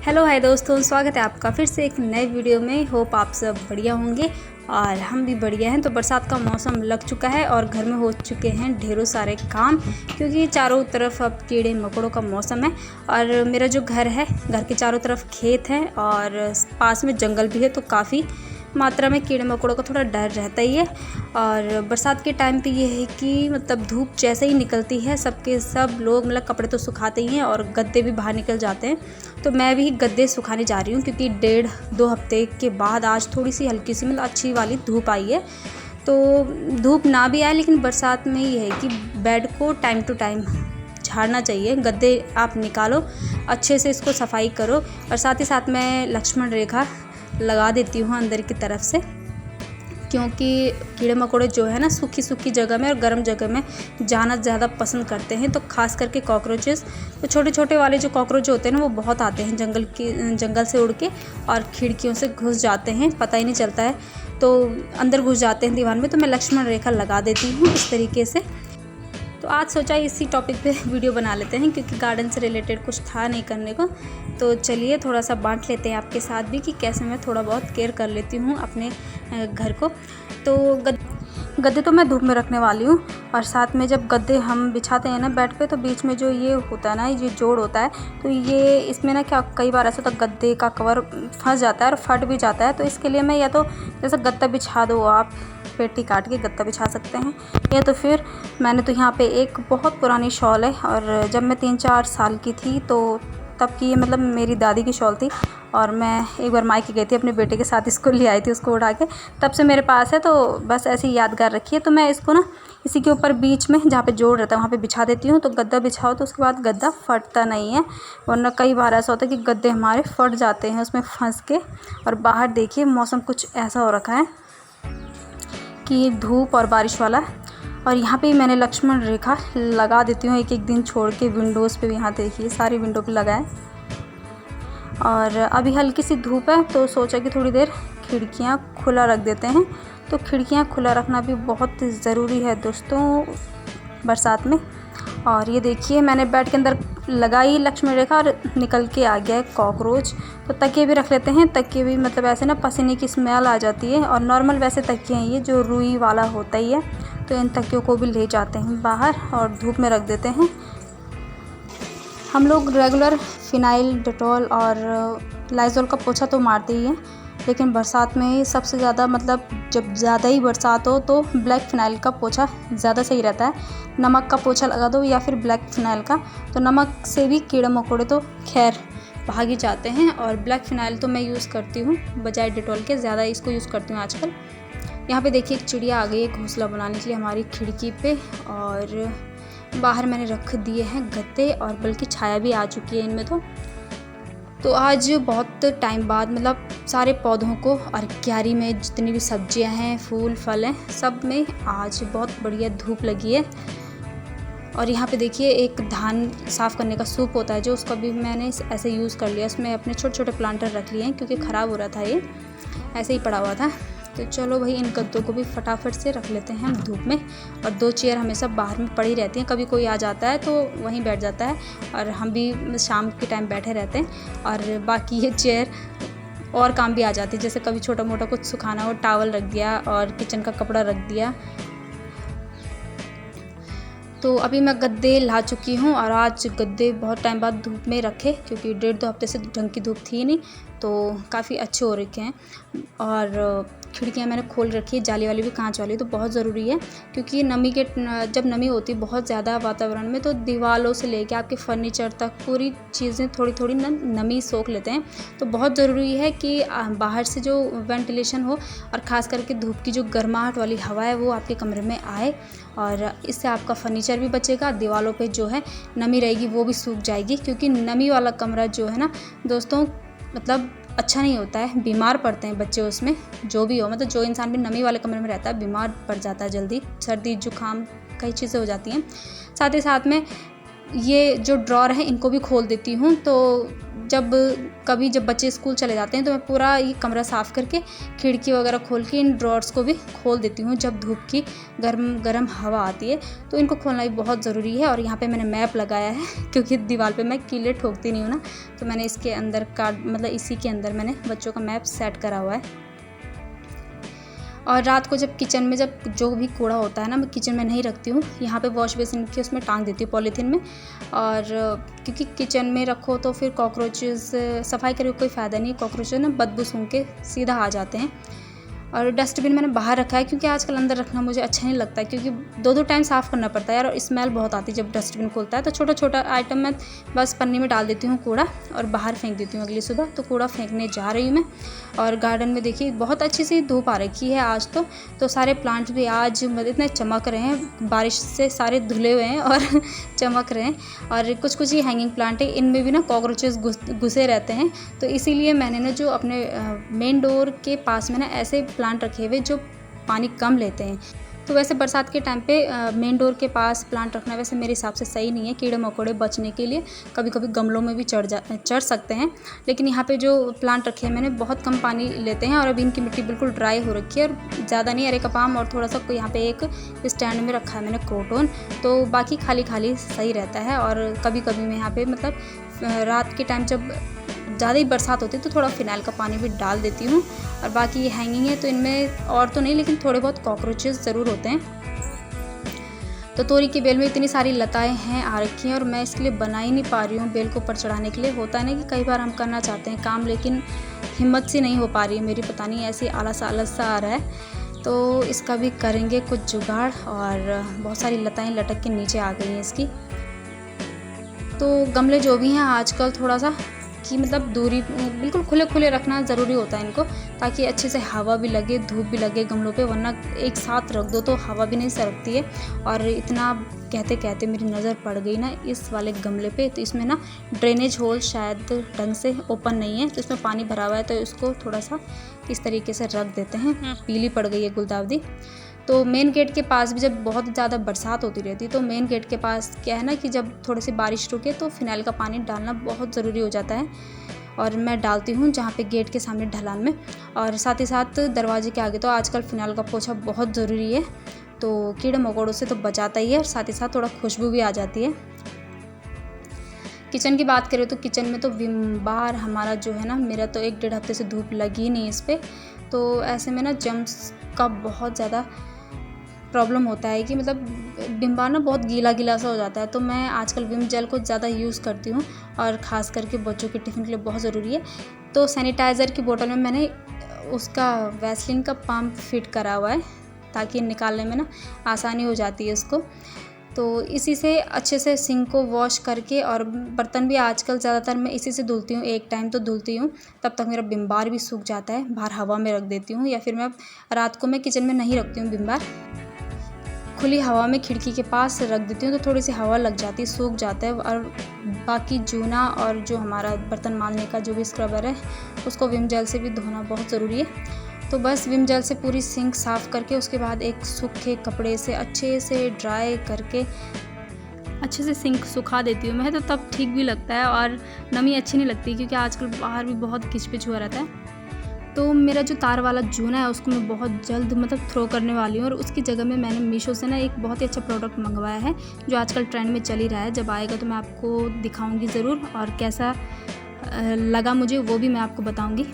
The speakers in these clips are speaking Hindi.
हेलो हाय दोस्तों, स्वागत है आपका फिर से एक नए वीडियो में। होप आप सब बढ़िया होंगे और हम भी बढ़िया हैं। तो बरसात का मौसम लग चुका है और घर में हो चुके हैं ढेरों सारे काम, क्योंकि चारों तरफ अब कीड़े मकोड़ों का मौसम है। और मेरा जो घर है, घर के चारों तरफ खेत है और पास में जंगल भी है, तो काफ़ी मात्रा में कीड़े मकोड़ों का थोड़ा डर रहता ही है। और बरसात के टाइम पे ये है कि मतलब धूप जैसे ही निकलती है, सब लोग मतलब कपड़े तो सुखाते ही हैं और गद्दे भी बाहर निकल जाते हैं। तो मैं भी गद्दे सुखाने जा रही हूँ, क्योंकि 1.5-2 हफ्ते के बाद आज थोड़ी सी हल्की सी मतलब अच्छी वाली धूप आई है। तो धूप ना भी आए, लेकिन बरसात में ये है कि बेड को टाइम टू टाइम झाड़ना चाहिए। गद्दे आप निकालो, अच्छे से इसको सफाई करो। और साथ ही साथ मैं लक्ष्मण रेखा लगा देती हूँ अंदर की तरफ से, क्योंकि कीड़े मकोड़े जो है ना सूखी सूखी जगह में और गर्म जगह में जाना ज़्यादा पसंद करते हैं। तो ख़ास करके कॉकरोचेस, तो छोटे छोटे वाले जो कॉकरोच होते हैं ना, वो बहुत आते हैं जंगल से उड़ के और खिड़कियों से घुस जाते हैं, पता ही नहीं चलता है, तो अंदर घुस जाते हैं दीवार में। तो मैं लक्ष्मण रेखा लगा देती हूँ इस तरीके से। तो आज सोचा इसी टॉपिक पे वीडियो बना लेते हैं, क्योंकि गार्डन से रिलेटेड कुछ था नहीं करने को। तो चलिए थोड़ा सा बांट लेते हैं आपके साथ भी कि कैसे मैं थोड़ा बहुत केयर कर लेती हूँ अपने घर को। तो गद्दे तो मैं धूप में रखने वाली हूँ। और साथ में जब गद्दे हम बिछाते हैं ना बेड पे, तो बीच में जो ये होता है ना, ये जोड़ होता है, तो ये इसमें ना क्या कई बार ऐसा होता है गद्दे का कवर फंस जाता है और फट भी जाता है। तो इसके लिए मैं या तो जैसे गद्दा बिछा दो, आप पेटी काट के गद्दा बिछा सकते हैं, या तो फिर मैंने तो यहाँ पे एक बहुत पुरानी शॉल है, और जब मैं 3-4 साल की थी तो तब की, मतलब मेरी दादी की शॉल थी, और मैं एक बार मायके गई थी अपने बेटे के साथ, इसको ले आई थी उसको उड़ा के, तब से मेरे पास है। तो बस ऐसी यादगार रखी है। तो मैं इसको ना इसी के ऊपर बीच में जहाँ पे जोड़ रहता है वहाँ पे बिछा देती हूँ। तो गद्दा बिछाओ तो उसके बाद गद्दा फटता नहीं है, वरना कई बार ऐसा होता है कि गद्दे हमारे फट जाते हैं उसमें फंस के। और बाहर देखिए मौसम कुछ ऐसा हो रखा है कि धूप और बारिश वाला। और यहाँ पे मैंने लक्ष्मण रेखा लगा देती हूँ एक एक दिन छोड़ के। विंडोज़ पे भी, यहाँ देखिए सारी विंडो पे लगा है। और अभी हल्की सी धूप है, तो सोचा कि थोड़ी देर खिड़कियाँ खुला रख देते हैं। तो खिड़कियाँ खुला रखना भी बहुत ज़रूरी है दोस्तों बरसात में। और ये देखिए मैंने बेड के अंदर लगाई लक्ष्मण रेखा और निकल के आ गया है कॉकरोच। तो तकिए भी रख लेते हैं। तकिए भी मतलब ऐसे ना पसीने की स्मेल आ जाती है, और नॉर्मल वैसे तकिए हैं ये जो रुई वाला होता ही है। तो इन तकियों को भी ले जाते हैं बाहर और धूप में रख देते हैं। हम लोग रेगुलर फिनाइल, डेटॉल और लाइज़ॉल का पोछा तो मारते ही हैं, लेकिन बरसात में सबसे ज़्यादा, मतलब जब ज़्यादा ही बरसात हो तो ब्लैक फिनाइल का पोछा ज़्यादा सही रहता है। नमक का पोछा लगा दो या फिर ब्लैक फिनाइल का। तो नमक से भी कीड़े मकोड़े तो खैर भाग ही जाते हैं, और ब्लैक फिनाइल तो मैं यूज़ करती हूँ बजाय डेटॉल के, ज़्यादा इसको यूज़ करती हूँ आजकल। यहाँ पे देखिए एक चिड़िया आ गई है घोंसला बनाने के लिए हमारी खिड़की पे, और बाहर मैंने रख दिए हैं गद्दे, और बल्कि छाया भी आ चुकी है इनमें। तो आज बहुत टाइम बाद मतलब सारे पौधों को और क्यारी में जितनी भी सब्जियां हैं, फूल फल हैं, सब में आज बहुत बढ़िया धूप लगी है। और यहाँ पे देखिए एक धान साफ़ करने का सूप होता है, जो उसका भी मैंने ऐसे यूज़ कर लिया। उसमें अपने छोटे छोटे प्लांटर रख लिए हैं, क्योंकि ख़राब हो रहा था, ये ऐसे ही पड़ा हुआ था। तो चलो भाई इन गद्दों को भी फटाफट से रख लेते हैं हम धूप में। और 2 चेयर हमेशा बाहर में पड़ी रहती हैं, कभी कोई आ जाता है तो वहीं बैठ जाता है, और हम भी शाम के टाइम बैठे रहते हैं। और बाकी ये चेयर और काम भी आ जाती है, जैसे कभी छोटा मोटा कुछ सुखाना हो, टावल रख दिया और किचन का कपड़ा रख दिया। तो अभी मैं गद्दे ला चुकी हूँ, और आज गद्दे बहुत टाइम बाद धूप में रखे, क्योंकि 1.5-2 हफ्ते से ढंग की धूप थी नहीं, तो काफ़ी अच्छे हो रखे हैं। और खिड़कियाँ मैंने खोल रखी है, जाली वाली भी, कांच वाली, तो बहुत ज़रूरी है, क्योंकि जब नमी होती है बहुत ज़्यादा वातावरण में, तो दीवारों से लेके आपके फर्नीचर तक पूरी चीज़ें थोड़ी थोड़ी नमी सोख लेते हैं। तो बहुत ज़रूरी है कि बाहर से जो वेंटिलेशन हो, और ख़ास करके धूप की जो गर्माहट वाली हवा है वो आपके कमरे में आए, और इससे आपका फर्नीचर भी बचेगा। दीवारों पे जो है नमी रहेगी वो भी सूख जाएगी, क्योंकि नमी वाला कमरा जो है ना दोस्तों, मतलब अच्छा नहीं होता है, बीमार पड़ते हैं बच्चे उसमें, जो भी हो, मतलब जो इंसान भी नमी वाले कमरे में रहता है बीमार पड़ जाता है जल्दी, सर्दी जुकाम कई चीज़ें हो जाती हैं। साथ ही साथ में ये जो ड्रॉर है इनको भी खोल देती हूँ, तो जब बच्चे स्कूल चले जाते हैं तो मैं पूरा ये कमरा साफ़ करके खिड़की वगैरह खोल के इन ड्रॉर्स को भी खोल देती हूँ जब धूप की गर्म हवा आती है, तो इनको खोलना भी बहुत ज़रूरी है। और यहाँ पे मैंने मैप लगाया है क्योंकि दीवार पे मैं कीले ठोकती नहीं हूँ ना, तो मैंने इसके अंदर इसी के अंदर मैंने बच्चों का मैप सेट करा हुआ है। और रात को जब किचन में जो भी कूड़ा होता है ना, मैं किचन में नहीं रखती हूँ, यहाँ पे वॉश बेसिन की उसमें टांग देती हूँ पॉलीथीन में। और क्योंकि किचन में रखो तो फिर कॉकरोचेस, सफाई करे कोई फ़ायदा नहीं, कॉकरोचेस ना बदबू सूंघ के सीधा आ जाते हैं। और डस्टबिन मैंने बाहर रखा है क्योंकि आजकल अंदर रखना मुझे अच्छा नहीं लगता है, क्योंकि 2-2 टाइम साफ़ करना पड़ता है यार, और स्मेल बहुत आती है जब डस्टबिन खोलता है। तो छोटा आइटम मैं बस पन्नी में डाल देती हूँ कूड़ा और बाहर फेंक देती हूँ अगली सुबह। तो कूड़ा फेंकने जा रही हूँ मैं। और गार्डन में देखिए बहुत अच्छी सी धूप आ रखी है आज तो सारे प्लांट्स भी आज इतने चमक रहे हैं, बारिश से सारे धुले हुए हैं और चमक रहे हैं। और कुछ ही हैंगिंग प्लांट है, इनमें भी ना कॉकरोचेस घुसे रहते हैं, तो इसीलिए मैंने ना जो अपने मेन डोर के पास में ना ऐसे प्लांट रखे हुए जो पानी कम लेते हैं। तो वैसे बरसात के टाइम पे मेन डोर के पास प्लांट रखना वैसे मेरे हिसाब से सही नहीं है, कीड़े मकोड़े बचने के लिए कभी कभी गमलों में भी चढ़ सकते हैं। लेकिन यहाँ पे जो प्लांट रखे हैं मैंने बहुत कम पानी लेते हैं, और अभी इनकी मिट्टी बिल्कुल ड्राई हो रखी है, और ज़्यादा नहीं, अरे कपाम और थोड़ा सा यहाँ पे एक स्टैंड में रखा है मैंने क्रोटोन, तो बाकी खाली सही रहता है। और कभी कभी मैं यहाँ पर मतलब रात के टाइम जब ज़्यादा ही बरसात होती है तो थोड़ा फिनाइल का पानी भी डाल देती हूँ। और बाकी ये हैंगिंग है तो इनमें और तो नहीं, लेकिन थोड़े बहुत कॉकरोचेस ज़रूर होते हैं। तो तोरी की बेल में इतनी सारी लताएं हैं आ रखी हैं, और मैं इसके लिए बना ही नहीं पा रही हूँ बेल को ऊपर चढ़ाने के लिए। होता है ना कि कई बार हम करना चाहते हैं काम, लेकिन हिम्मत सी नहीं हो पा रही है मेरी, पता नहीं ऐसे आलस सा आ रहा है। तो इसका भी करेंगे कुछ जुगाड़। और बहुत सारी लताएँ लटक के नीचे आ गई हैं इसकी। तो गमले जो भी हैं आजकल थोड़ा सा कि मतलब दूरी बिल्कुल खुले रखना ज़रूरी होता है इनको, ताकि अच्छे से हवा भी लगे, धूप भी लगे गमलों पे, वरना एक साथ रख दो तो हवा भी नहीं सरकती है। और इतना कहते मेरी नज़र पड़ गई ना इस वाले गमले पे, तो इसमें ना ड्रेनेज होल शायद ढंग से ओपन नहीं है, तो इसमें पानी भरा हुआ है, तो इसको थोड़ा सा इस तरीके से रख देते हैं। पीली पड़ गई है गुलदाउदी। तो मेन गेट के पास भी जब बहुत ज़्यादा बरसात होती रहती है, तो मेन गेट के पास क्या है ना कि जब थोड़ी सी बारिश रुके तो फिनाइल का पानी डालना बहुत ज़रूरी हो जाता है, और मैं डालती हूँ जहाँ पे गेट के सामने ढलान में। और साथ ही साथ दरवाजे के आगे तो आजकल फिनाइल का पोछा बहुत ज़रूरी है, तो कीड़े मकोड़ों से तो बचाता ही है, और साथ ही साथ थोड़ा खुशबू भी आ जाती है। किचन की बात करें तो किचन में तो विम बार हमारा जो है ना, मेरा तो 1-1.5 हफ्ते से धूप लगी ही नहीं इस पर, तो ऐसे में ना जम्स का बहुत ज़्यादा प्रॉब्लम होता है कि मतलब विम बार ना बहुत गीला सा हो जाता है। तो मैं आजकल विम जेल को ज़्यादा यूज़ करती हूँ, और ख़ास करके बच्चों के टिफ़िन के लिए बहुत ज़रूरी है। तो सैनिटाइज़र की बोतल में मैंने उसका वैसलीन का पंप फिट करा हुआ है, ताकि निकालने में ना आसानी हो जाती है उसको। तो इसी से अच्छे से सिंक को वॉश करके, और बर्तन भी आजकल ज़्यादातर मैं इसी से धुलती हूँ, एक टाइम तो धुलती हूँ, तब तक मेरा विम बार भी सूख जाता है। बाहर हवा में रख देती हूँ, या फिर मैं रात को मैं किचन में नहीं रखती हूँ विम बार, खुली हवा में खिड़की के पास रख देती हूँ, तो थोड़ी सी हवा लग जाती है, सूख जाता है। और बाकी जूना और जो हमारा बर्तन मांजने का जो भी स्क्रबर है उसको विम जेल से भी धोना बहुत ज़रूरी है। तो बस विम जेल से पूरी सिंक साफ़ करके उसके बाद एक सूखे कपड़े से अच्छे से ड्राई करके अच्छे से सिंक सुखा देती हूँ मैं, तो तब ठीक भी लगता है और नमी अच्छी नहीं लगती, क्योंकि आजकल बाहर भी बहुत किचपिच हुआ रहता है। तो मेरा जो तार वाला जूना है उसको मैं बहुत जल्द मतलब थ्रो करने वाली हूँ, और उसकी जगह में मैंने मीशो से ना एक बहुत ही अच्छा प्रोडक्ट मंगवाया है जो आजकल ट्रेंड में चल ही रहा है। जब आएगा तो मैं आपको दिखाऊंगी ज़रूर, और कैसा लगा मुझे वो भी मैं आपको बताऊंगी।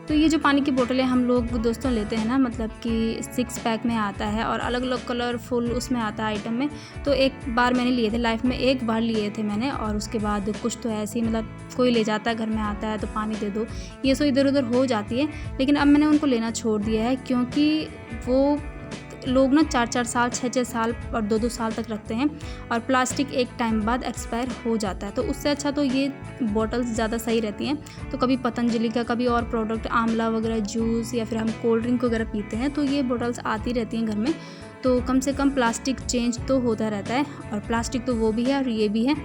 तो ये जो पानी की बोतलें हम लोग दोस्तों लेते हैं ना, मतलब कि 6 पैक में आता है और अलग अलग कलरफुल उसमें आता है आइटम में। तो एक बार मैंने लिए थे, लाइफ में एक बार लिए थे मैंने, और उसके बाद कुछ तो ऐसे ही मतलब कोई ले जाता है घर में आता है तो पानी दे दो, ये सो इधर उधर हो जाती है। लेकिन अब मैंने उनको लेना छोड़ दिया है, क्योंकि वो लोग ना 4-4 साल 6-6 साल और 2-2 साल तक रखते हैं, और प्लास्टिक एक टाइम बाद एक्सपायर हो जाता है। तो उससे अच्छा तो ये बॉटल्स ज़्यादा सही रहती हैं। तो कभी पतंजलि का, कभी और प्रोडक्ट, आंवला वगैरह जूस, या फिर हम कोल्ड ड्रिंक वगैरह पीते हैं, तो ये बॉटल्स आती रहती हैं घर में। तो कम से कम प्लास्टिक चेंज तो होता रहता है, और प्लास्टिक तो वो भी है और ये भी है,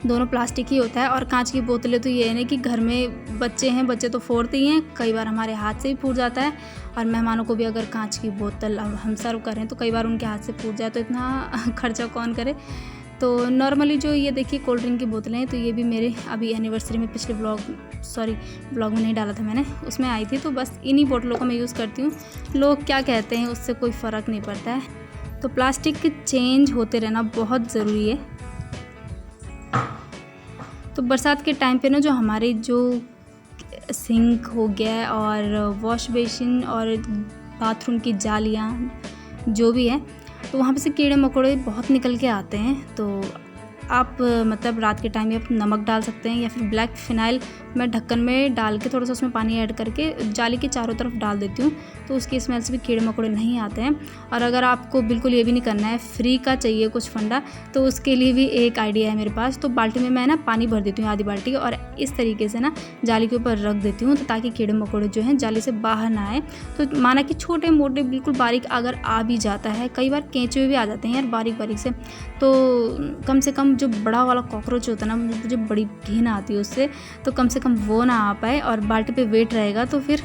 दोनों प्लास्टिक ही होता है। और कांच की बोतलें तो ये है ना कि घर में बच्चे हैं, बच्चे तो फोड़ते ही हैं, कई बार हमारे हाथ से भी फूट जाता है, और मेहमानों को भी अगर कांच की बोतल हम सर्व करें तो कई बार उनके हाथ से फूट जाए, तो इतना खर्चा कौन करे। तो नॉर्मली जो ये देखिए कोल्ड ड्रिंक की बोतलें हैं, तो ये भी मेरे अभी एनिवर्सरी में पिछले ब्लॉग में नहीं डाला था मैंने, उसमें आई थी। तो बस इन्हीं बोतलों का मैं यूज़ करती हूँ। लोग क्या कहते हैं उससे कोई फ़र्क नहीं पड़ता है। तो प्लास्टिक चेंज होते रहना बहुत ज़रूरी है। तो बरसात के टाइम पे ना जो हमारे जो सिंक हो गया और वॉश बेसिन और बाथरूम की जालियाँ जो भी है, तो वहाँ पे से कीड़े मकोड़े बहुत निकल के आते हैं। तो आप मतलब रात के टाइम में आप नमक डाल सकते हैं या फिर ब्लैक फिनाइल मैं ढक्कन में डाल के थोड़ा सा उसमें पानी ऐड करके जाली के चारों तरफ डाल देती हूँ, तो उसकी स्मेल से भी कीड़े मकोड़े नहीं आते हैं। और अगर आपको बिल्कुल ये भी नहीं करना है, फ्री का चाहिए कुछ फंडा, तो उसके लिए भी एक आइडिया है मेरे पास। तो बाल्टी में मैं ना पानी भर देती हूँ, आधी बाल्टी, और इस तरीके से ना जाली के ऊपर रख देती हूँ, तो ताकि कीड़े मकोड़े जो हैं जाली से बाहर ना आए। तो माना कि छोटे मोटे बिल्कुल बारीक अगर आ भी जाता है, कई बार केंचुए भी आ जाते हैं यार बारीक बारीक से, तो कम से कम जो बड़ा वाला कॉकरोच होता है ना, मुझे बड़ी घिन आती है उससे, तो कम से कम वो ना आ पाए। और बाल्टी पे वेट रहेगा तो फिर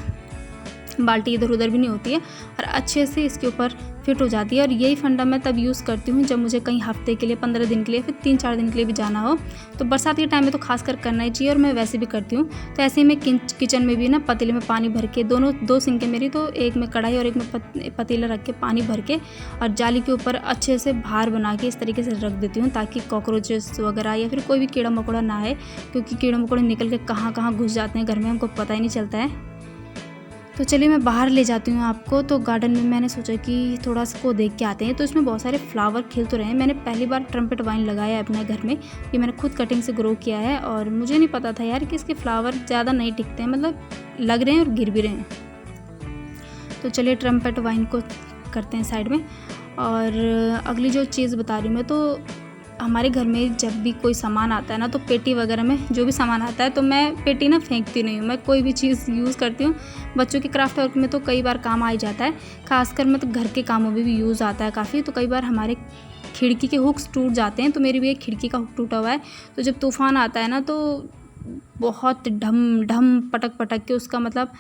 बाल्टी इधर उधर भी नहीं होती है और अच्छे से इसके ऊपर फिट हो जाती है। और यही फंडा मैं तब यूज़ करती हूँ जब मुझे कहीं हफ्ते के लिए, 15 दिन के लिए, फिर 3-4 दिन के लिए भी जाना हो। तो बरसात के टाइम में तो खासकर करना ही चाहिए, और मैं वैसे भी करती हूँ। तो ऐसे ही मैं किचन में भी ना पतीले में पानी भर के, दो सिंक है मेरी, तो एक में कढ़ाई और एक में पतीला रख के पानी भर के और जाली के ऊपर अच्छे से भार बना के इस तरीके से रख देती हूँ, ताकि कॉकरोचेस वगैरह या फिर कोई भी कीड़ा मकोड़ा ना आए, क्योंकि कीड़े मकोड़े निकल के कहाँ कहाँ घुस जाते हैं घर में, हमको पता ही नहीं चलता है। तो चलिए मैं बाहर ले जाती हूँ आपको। तो गार्डन में मैंने सोचा कि थोड़ा सा को देख के आते हैं। तो इसमें बहुत सारे फ्लावर खिल तो रहे हैं। मैंने पहली बार ट्रम्पेट वाइन लगाया है अपने घर में, ये मैंने खुद कटिंग से ग्रो किया है, और मुझे नहीं पता था यार कि इसके फ्लावर ज़्यादा नहीं टिकते हैं, मतलब लग रहे हैं और गिर भी रहे हैं। तो चलिए ट्रम्पेट वाइन को करते हैं साइड में। और अगली जो चीज़ बता रही हूँ मैं, तो हमारे घर में जब भी कोई सामान आता है ना, तो पेटी वगैरह में जो भी सामान आता है, तो मैं पेटी ना फेंकती नहीं हूँ। मैं कोई भी चीज़ यूज़ करती हूँ। बच्चों के क्राफ्ट वर्क में तो कई बार काम आ ही जाता है, खासकर मैं तो घर के कामों में भी यूज़ आता है काफ़ी। तो कई बार हमारे खिड़की के हुक्स टूट जाते हैं, तो मेरी भी एक खिड़की का हुक टूटा हुआ है। तो जब तूफ़ान आता है ना, तो बहुत ढम ढम पटक पटक के उसका मतलब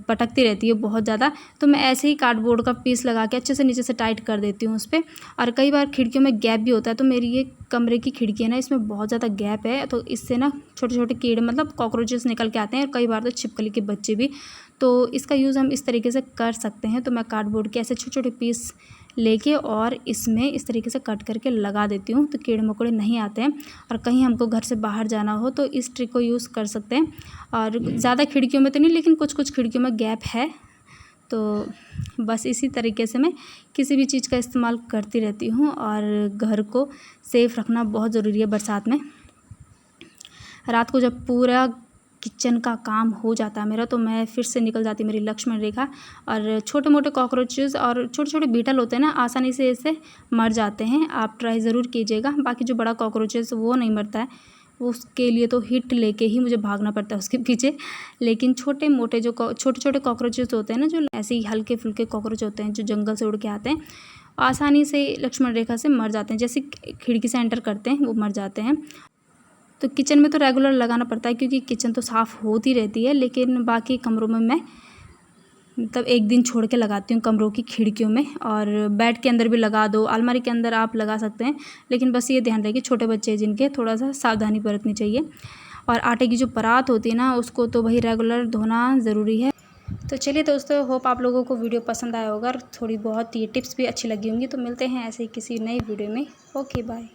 पटकती रहती है बहुत ज़्यादा। तो मैं ऐसे ही कार्डबोर्ड का पीस लगा के अच्छे से नीचे से टाइट कर देती हूँ उस पर। और कई बार खिड़कियों में गैप भी होता है, तो मेरी ये कमरे की खिड़की है ना, इसमें बहुत ज़्यादा गैप है, तो इससे ना छोटे छोटे कीड़े मतलब कॉकरोचेस निकल के आते हैं, और कई बार तो छिपकली के बच्चे भी। तो इसका यूज़ हम इस तरीके से कर सकते हैं। तो मैं कार्डबोर्ड के ऐसे छोटे छोटे पीस लेके और इसमें इस तरीके से कट करके लगा देती हूँ, तो कीड़े मकोड़े नहीं आते हैं। और कहीं हमको घर से बाहर जाना हो तो इस ट्रिक को यूज़ कर सकते हैं। और ज़्यादा खिड़कियों में तो नहीं, लेकिन कुछ कुछ खिड़कियों में गैप है। तो बस इसी तरीके से मैं किसी भी चीज़ का इस्तेमाल करती रहती हूँ। और घर को सेफ़ रखना बहुत ज़रूरी है बरसात में। रात को जब पूरा किचन का काम हो जाता है मेरा, तो मैं फिर से निकल जाती मेरी लक्ष्मण रेखा। और छोटे मोटे कॉकरोचेस और छोटे छोटे बीटल होते हैं ना, आसानी से इससे मर जाते हैं। आप ट्राई ज़रूर कीजिएगा। बाकी जो बड़ा कॉकरोचेस वो नहीं मरता है, उसके लिए तो हिट लेके ही मुझे भागना पड़ता है उसके पीछे। लेकिन छोटे मोटे जो छोटे छोटे कॉकरोचेस होते हैं ना, जो ऐसे ही हल्के फुल्के कॉकरोच होते हैं जो जंगल से उड़ के आते हैं, आसानी से लक्ष्मण रेखा से मर जाते हैं। जैसे खिड़की से एंटर करते हैं वो मर जाते हैं। तो किचन में तो रेगुलर लगाना पड़ता है, क्योंकि किचन तो साफ़ होती रहती है, लेकिन बाकी कमरों में मैं मतलब एक दिन छोड़ के लगाती हूँ, कमरों की खिड़कियों में। और बेड के अंदर भी लगा दो, अलमारी के अंदर आप लगा सकते हैं, लेकिन बस ये ध्यान रहे कि छोटे बच्चे जिनके थोड़ा सा सावधानी बरतनी चाहिए। और आटे की जो परात होती है ना, उसको तो भाई रेगुलर धोना ज़रूरी है। तो चलिए दोस्तों, होप आप लोगों को वीडियो पसंद आया होगा और थोड़ी बहुत ये टिप्स भी अच्छी लगी होंगी। तो मिलते हैं ऐसे ही किसी नई वीडियो में। Okay bye.